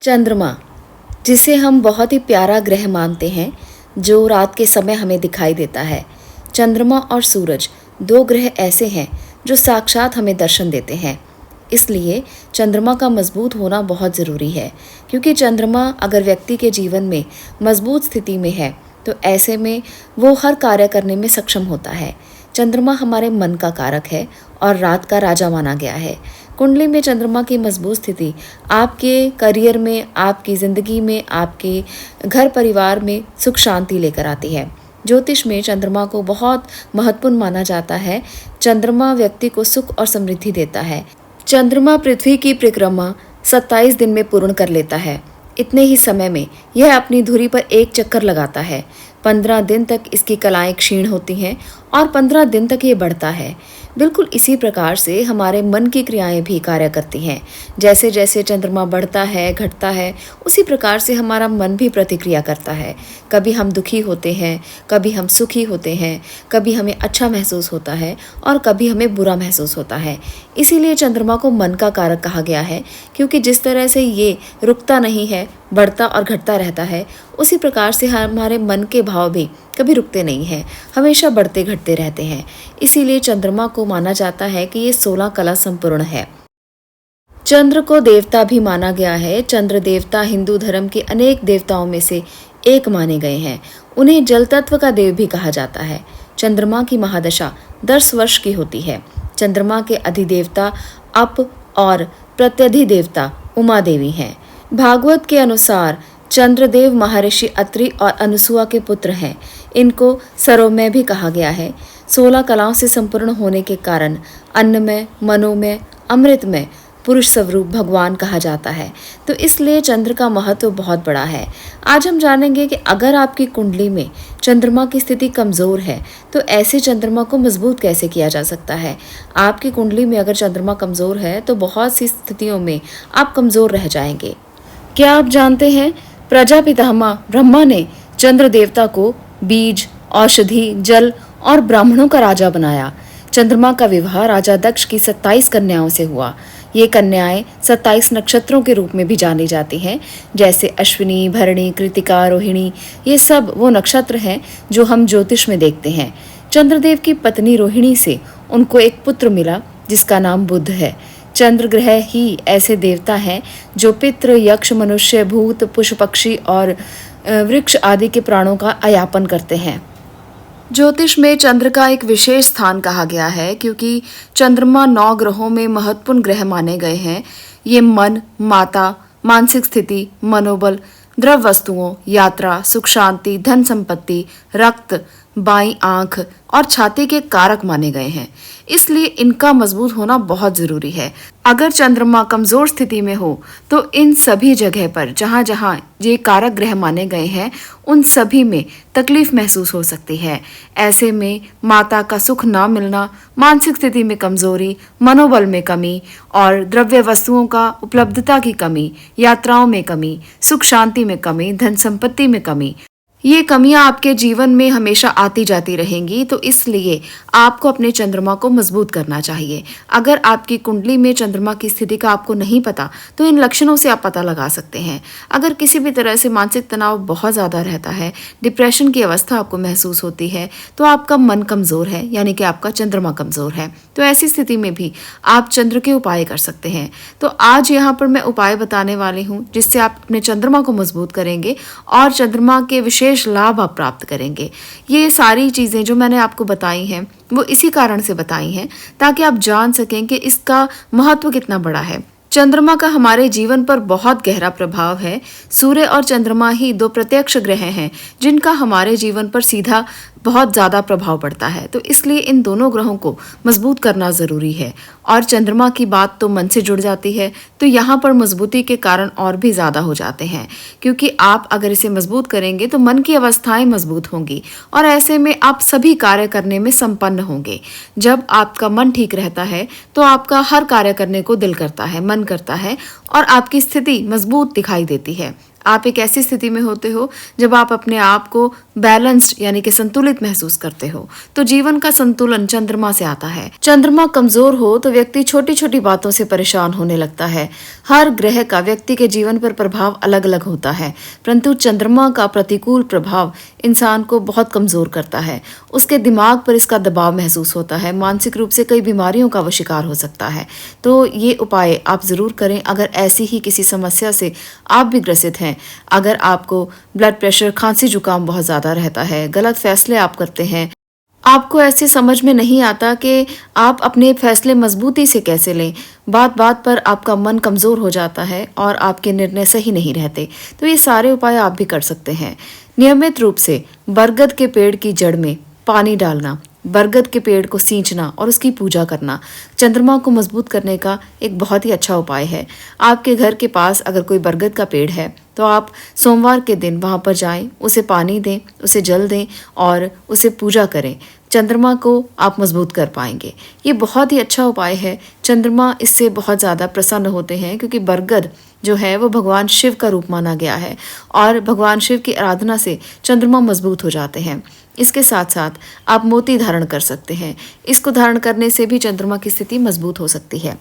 चंद्रमा, जिसे हम बहुत ही प्यारा ग्रह मानते हैं, जो रात के समय हमें दिखाई देता है। चंद्रमा और सूरज दो ग्रह ऐसे हैं जो साक्षात हमें दर्शन देते हैं। इसलिए चंद्रमा का मजबूत होना बहुत ज़रूरी है, क्योंकि चंद्रमा अगर व्यक्ति के जीवन में मजबूत स्थिति में है तो ऐसे में वो हर कार्य करने में सक्षम होता है। चंद्रमा हमारे मन का कारक है और रात का राजा माना गया है। कुंडली में चंद्रमा की मजबूत स्थिति आपके करियर में, आपकी ज़िंदगी में, आपके घर परिवार में सुख शांति लेकर आती है। ज्योतिष में चंद्रमा को बहुत महत्वपूर्ण माना जाता है। चंद्रमा व्यक्ति को सुख और समृद्धि देता है। चंद्रमा पृथ्वी की परिक्रमा 27 दिन में पूर्ण कर लेता है। इतने ही समय में यह अपनी धुरी पर एक चक्कर लगाता है। 15 दिन तक इसकी कलाएं क्षीण होती हैं और 15 दिन तक ये बढ़ता है। बिल्कुल इसी प्रकार से हमारे मन की क्रियाएं भी कार्य करती हैं। जैसे जैसे चंद्रमा बढ़ता है, घटता है, उसी प्रकार से हमारा मन भी प्रतिक्रिया करता है। कभी हम दुखी होते हैं, कभी हम सुखी होते हैं, कभी हमें अच्छा महसूस होता है और कभी हमें बुरा महसूस होता है। इसीलिए चंद्रमा को मन का कारक कहा गया है, क्योंकि जिस तरह से ये रुकता नहीं है, बढ़ता और घटता रहता है, उसी प्रकार से हमारे मन के भाव भी कभी रुकते नहीं हैं, हमेशा बढ़ते घटते रहते हैं। इसीलिए चंद्रमा को माना जाता है कि ये 16 कला संपूर्ण है। चंद्र को देवता भी माना गया है। चंद्र देवता हिंदू धर्म के अनेक देवताओं में से एक माने गए हैं। उन्हें जल तत्व का देव भी कहा जाता है। चंद्रमा की महादशा 10 वर्ष की होती है। चंद्रमा के अधिदेवता अप और प्रत्यधिदेवता उमा देवी हैं। भागवत के अनुसार चंद्रदेव महर्षि अत्रि और अनुसुआ के पुत्र हैं। इनको सरोमय भी कहा गया है। 16 कलाओं से संपूर्ण होने के कारण अन्नमय, मनोमय, अमृतमय पुरुष स्वरूप भगवान कहा जाता है। तो इसलिए चंद्र का महत्व बहुत बड़ा है। आज हम जानेंगे कि अगर आपकी कुंडली में चंद्रमा की स्थिति कमज़ोर है तो ऐसे चंद्रमा को मजबूत कैसे किया जा सकता है। आपकी कुंडली में अगर चंद्रमा कमज़ोर है तो बहुत सी स्थितियों में आप कमज़ोर रह जाएंगे। क्या आप जानते हैं, प्रजापितामह ब्रह्मा ने चंद्र देवता को बीज, औषधि, जल और ब्राह्मणों का राजा बनाया। चंद्रमा का विवाह राजा दक्ष की 27 कन्याओं से हुआ। ये कन्याएं 27 नक्षत्रों के रूप में भी जानी जाती हैं, जैसे अश्विनी, भरणी, कृतिका, रोहिणी। ये सब वो नक्षत्र हैं जो हम ज्योतिष में देखते हैं। चंद्रदेव की पत्नी रोहिणी से उनको एक पुत्र मिला जिसका नाम बुध है। चंद्र ग्रह ही ऐसे देवता हैं जो पितृ, यक्ष, मनुष्य, भूत, पशु, पक्षी और वृक्ष आदि के प्राणों का अयापन करते हैं। ज्योतिष में चंद्र का एक विशेष स्थान कहा गया है, क्योंकि चंद्रमा 9 ग्रहों में महत्वपूर्ण ग्रह माने गए हैं। ये मन, माता, मानसिक स्थिति, मनोबल, द्रव वस्तुओं, यात्रा, सुख शांति, धन संपत्ति, रक्त, बाईं आंख और छाती के कारक माने गए हैं। इसलिए इनका मजबूत होना बहुत जरूरी है। अगर चंद्रमा कमजोर स्थिति में हो तो इन सभी जगह पर जहां जहां ये कारक ग्रह माने गए हैं उन सभी में तकलीफ महसूस हो सकती है। ऐसे में माता का सुख ना मिलना, मानसिक स्थिति में कमजोरी, मनोबल में कमी और द्रव्य वस्तुओं का उपलब्धता की कमी, यात्राओं में कमी, सुख शांति में कमी, धन संपत्ति में कमी, ये कमियां आपके जीवन में हमेशा आती जाती रहेंगी। तो इसलिए आपको अपने चंद्रमा को मजबूत करना चाहिए। अगर आपकी कुंडली में चंद्रमा की स्थिति का आपको नहीं पता तो इन लक्षणों से आप पता लगा सकते हैं। अगर किसी भी तरह से मानसिक तनाव बहुत ज़्यादा रहता है, डिप्रेशन की अवस्था आपको महसूस होती है, तो आपका मन कमज़ोर है, यानी कि आपका चंद्रमा कमज़ोर है। तो ऐसी स्थिति में भी आप चंद्र के उपाय कर सकते हैं। तो आज यहाँ पर मैं उपाय बताने वाली हूँ जिससे आप अपने चंद्रमा को मजबूत करेंगे और चंद्रमा के विशेष लाभ आप प्राप्त करेंगे। ये सारी चीजें जो मैंने आपको बताई हैं वो इसी कारण से बताई हैं ताकि आप जान सकें कि इसका महत्व कितना बड़ा है। चंद्रमा का हमारे जीवन पर बहुत गहरा प्रभाव है। सूर्य और चंद्रमा ही 2 प्रत्यक्ष ग्रह हैं जिनका हमारे जीवन पर सीधा बहुत ज़्यादा प्रभाव पड़ता है। तो इसलिए इन दोनों ग्रहों को मजबूत करना ज़रूरी है। और चंद्रमा की बात तो मन से जुड़ जाती है, तो यहाँ पर मजबूती के कारण और भी ज़्यादा हो जाते हैं, क्योंकि आप अगर इसे मजबूत करेंगे तो मन की अवस्थाएं मजबूत होंगी और ऐसे में आप सभी कार्य करने में संपन्न होंगे। जब आपका मन ठीक रहता है तो आपका हर कार्य करने को दिल करता है, मन करता है और आपकी स्थिति मजबूत दिखाई देती है। आप एक ऐसी स्थिति में होते हो जब आप अपने आप को बैलेंस्ड यानी कि संतुलित महसूस करते हो। तो जीवन का संतुलन चंद्रमा से आता है। चंद्रमा कमजोर हो तो व्यक्ति छोटी छोटी बातों से परेशान होने लगता है। हर ग्रह का व्यक्ति के जीवन पर प्रभाव अलग अलग होता है, परंतु चंद्रमा का प्रतिकूल प्रभाव इंसान को बहुत कमजोर करता है। उसके दिमाग पर इसका दबाव महसूस होता है, मानसिक रूप से कई बीमारियों का वो शिकार हो सकता है। तो ये उपाय आप जरूर करें अगर ऐसी ही किसी समस्या से आप भी ग्रसित हैं। अगर आपको ब्लड प्रेशर, खांसी, जुकाम बहुत ज़्यादा रहता है, गलत फैसले आप करते हैं, आपको ऐसे समझ में नहीं आता कि आप अपने फैसले मजबूती से कैसे लें, बात बात पर आपका मन कमज़ोर हो जाता है और आपके निर्णय सही नहीं रहते, तो ये सारे उपाय आप भी कर सकते हैं। नियमित रूप से बरगद के पेड़ की जड़ में पानी डालना, बरगद के पेड़ को सींचना और उसकी पूजा करना चंद्रमा को मजबूत करने का एक बहुत ही अच्छा उपाय है। आपके घर के पास अगर कोई बरगद का पेड़ है तो आप सोमवार के दिन वहां पर जाएं, उसे पानी दें, उसे जल दें और उसे पूजा करें। चंद्रमा को आप मजबूत कर पाएंगे। ये बहुत ही अच्छा उपाय है। चंद्रमा इससे बहुत ज़्यादा प्रसन्न होते हैं क्योंकि बरगद जो है वो भगवान शिव का रूप माना गया है और भगवान शिव की आराधना से चंद्रमा मजबूत हो जाते हैं। इसके साथ साथ आप मोती धारण कर सकते हैं। इसको धारण करने से भी चंद्रमा की स्थिति मजबूत हो सकती है।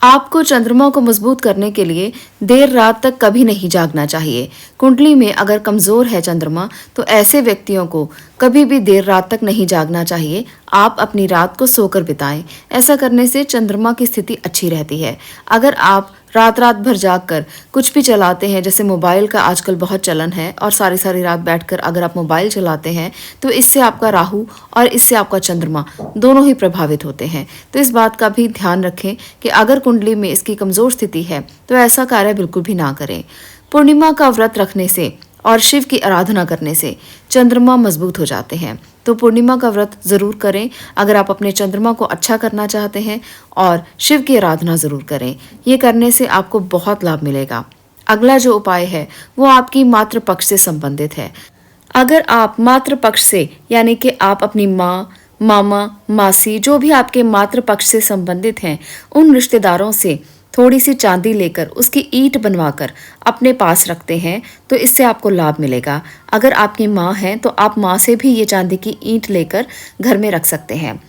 आपको चंद्रमा को मजबूत करने के लिए देर रात तक कभी नहीं जागना चाहिए। कुंडली में अगर कमजोर है चंद्रमा तो ऐसे व्यक्तियों को कभी भी देर रात तक नहीं जागना चाहिए। आप अपनी रात को सोकर बिताएं। ऐसा करने से चंद्रमा की स्थिति अच्छी रहती है। अगर आप रात रात भर जागकर कुछ भी चलाते हैं, जैसे मोबाइल का आजकल बहुत चलन है और सारी सारी रात बैठकर अगर आप मोबाइल चलाते हैं तो इससे आपका राहु और इससे आपका चंद्रमा दोनों ही प्रभावित होते हैं। तो इस बात का भी ध्यान रखें कि अगर कुंडली में इसकी कमजोर स्थिति है तो ऐसा कार्य बिल्कुल भी ना करें। पूर्णिमा का व्रत रखने से और शिव की आराधना करने से चंद्रमा मजबूत हो जाते हैं। तो पूर्णिमा का व्रत जरूर करें अगर आप अपने चंद्रमा को अच्छा करना चाहते हैं और शिव की आराधना जरूर करें। ये करने से आपको बहुत लाभ मिलेगा। अगला जो उपाय है वो आपकी मातृ पक्ष से संबंधित है। अगर आप मातृ पक्ष से यानी कि आप अपनी माँ, मामा, मासी, जो भी आपके मातृ पक्ष से संबंधित हैं, उन रिश्तेदारों से थोड़ी सी चांदी लेकर उसकी ईंट बनवाकर अपने पास रखते हैं तो इससे आपको लाभ मिलेगा। अगर आपकी माँ है तो आप माँ से भी ये चांदी की ईंट लेकर घर में रख सकते हैं।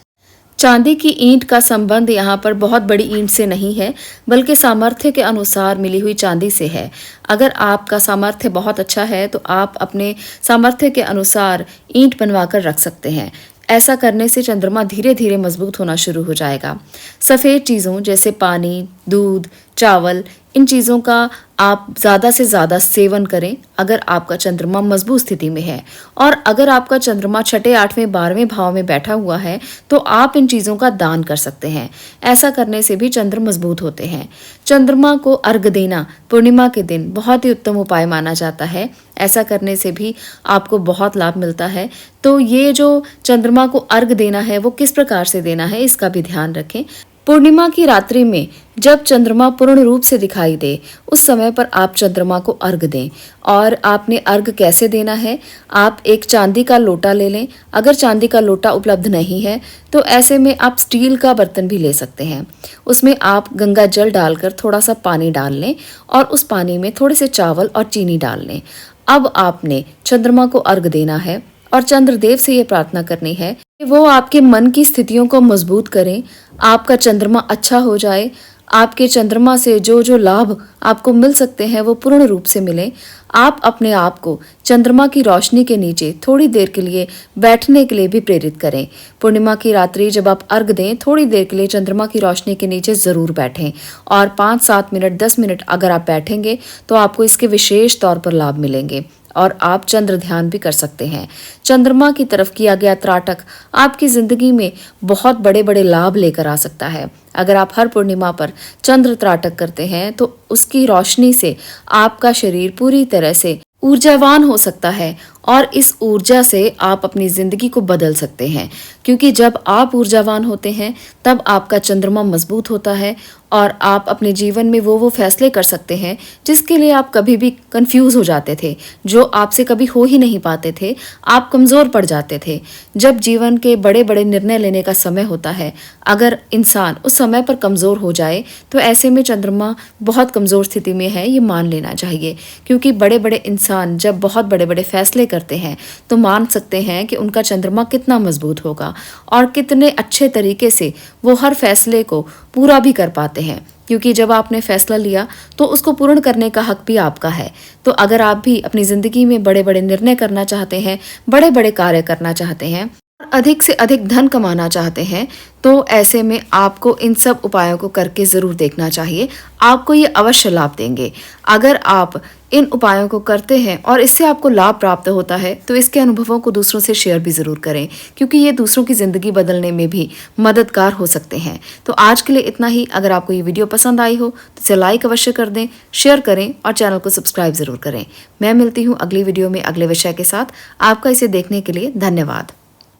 चांदी की ईंट का संबंध यहाँ पर बहुत बड़ी ईंट से नहीं है, बल्कि सामर्थ्य के अनुसार मिली हुई चांदी से है। अगर आपका सामर्थ्य बहुत अच्छा है तो आप अपने सामर्थ्य के अनुसार ईंट बनवाकर रख सकते हैं। ऐसा करने से चंद्रमा धीरे धीरे मजबूत होना शुरू हो जाएगा। सफ़ेद चीज़ों जैसे पानी, दूध, चावल, इन चीज़ों का आप ज़्यादा से ज़्यादा सेवन करें अगर आपका चंद्रमा मजबूत स्थिति में है। और अगर आपका चंद्रमा छठे, 8वें, 12वें भाव में बैठा हुआ है तो आप इन चीज़ों का दान कर सकते हैं। ऐसा करने से भी चंद्र मजबूत होते हैं। चंद्रमा को अर्घ देना पूर्णिमा के दिन बहुत ही उत्तम उपाय माना जाता है। ऐसा करने से भी आपको बहुत लाभ मिलता है। तो ये जो चंद्रमा को अर्घ देना है वो किस प्रकार से देना है इसका भी ध्यान रखें। पूर्णिमा की रात्रि में जब चंद्रमा पूर्ण रूप से दिखाई दे उस समय पर आप चंद्रमा को अर्घ दें। और आपने अर्घ कैसे देना है, आप एक चांदी का लोटा ले लें। अगर चांदी का लोटा उपलब्ध नहीं है तो ऐसे में आप स्टील का बर्तन भी ले सकते हैं। उसमें आप गंगा जल डालकर थोड़ा सा पानी डाल लें और उस पानी में थोड़े से चावल और चीनी डाल लें। अब आपने चंद्रमा को अर्घ देना है और चंद्रदेव से ये प्रार्थना करनी है कि वो आपके मन की स्थितियों को मजबूत करें, आपका चंद्रमा अच्छा हो जाए, आपके चंद्रमा से जो जो लाभ आपको मिल सकते हैं वो पूर्ण रूप से मिले। आप अपने आप को चंद्रमा की रोशनी के नीचे थोड़ी देर के लिए बैठने के लिए भी प्रेरित करें। पूर्णिमा की रात्रि जब आप अर्घ दें थोड़ी देर के लिए चंद्रमा की रोशनी के नीचे ज़रूर बैठें और 5-7 मिनट, 10 मिनट अगर आप बैठेंगे तो आपको इसके विशेष तौर पर लाभ मिलेंगे और आप चंद्र ध्यान भी कर सकते हैं। चंद्रमा की तरफ किया गया त्राटक आपकी जिंदगी में बहुत बड़े बड़े लाभ लेकर आ सकता है। अगर आप हर पूर्णिमा पर चंद्र त्राटक करते हैं तो उसकी रोशनी से आपका शरीर पूरी तरह से ऊर्जावान हो सकता है और इस ऊर्जा से आप अपनी ज़िंदगी को बदल सकते हैं, क्योंकि जब आप ऊर्जावान होते हैं तब आपका चंद्रमा मजबूत होता है और आप अपने जीवन में वो फैसले कर सकते हैं जिसके लिए आप कभी भी कंफ्यूज हो जाते थे, जो आपसे कभी हो ही नहीं पाते थे। आप कमज़ोर पड़ जाते थे। जब जीवन के बड़े बड़े निर्णय लेने का समय होता है, अगर इंसान उस समय पर कमज़ोर हो जाए तो ऐसे में चंद्रमा बहुत कमज़ोर स्थिति में है, ये मान लेना चाहिए। क्योंकि बड़े बड़े इंसान जब बहुत बड़े बड़े फैसले करते हैं तो मान सकते हैं कि उनका चंद्रमा कितना मजबूत होगा और कितने अच्छे तरीके से वो हर फैसले को पूरा भी कर पाते हैं। क्योंकि जब आपने फैसला लिया तो उसको पूर्ण करने का हक भी आपका है। तो अगर आप भी अपनी ज़िंदगी में बड़े बड़े निर्णय करना चाहते हैं, बड़े बड़े कार्य करना चाहते हैं, अधिक से अधिक धन कमाना चाहते हैं, तो ऐसे में आपको इन सब उपायों को करके ज़रूर देखना चाहिए। आपको ये अवश्य लाभ देंगे। अगर आप इन उपायों को करते हैं और इससे आपको लाभ प्राप्त होता है तो इसके अनुभवों को दूसरों से शेयर भी ज़रूर करें, क्योंकि ये दूसरों की ज़िंदगी बदलने में भी मददगार हो सकते हैं। तो आज के लिए इतना ही। अगर आपको ये वीडियो पसंद आई हो तो इसे लाइक अवश्य कर दें, शेयर करें और चैनल को सब्सक्राइब ज़रूर करें। मैं मिलती हूँ अगली वीडियो में अगले विषय के साथ। आपका इसे देखने के लिए धन्यवाद।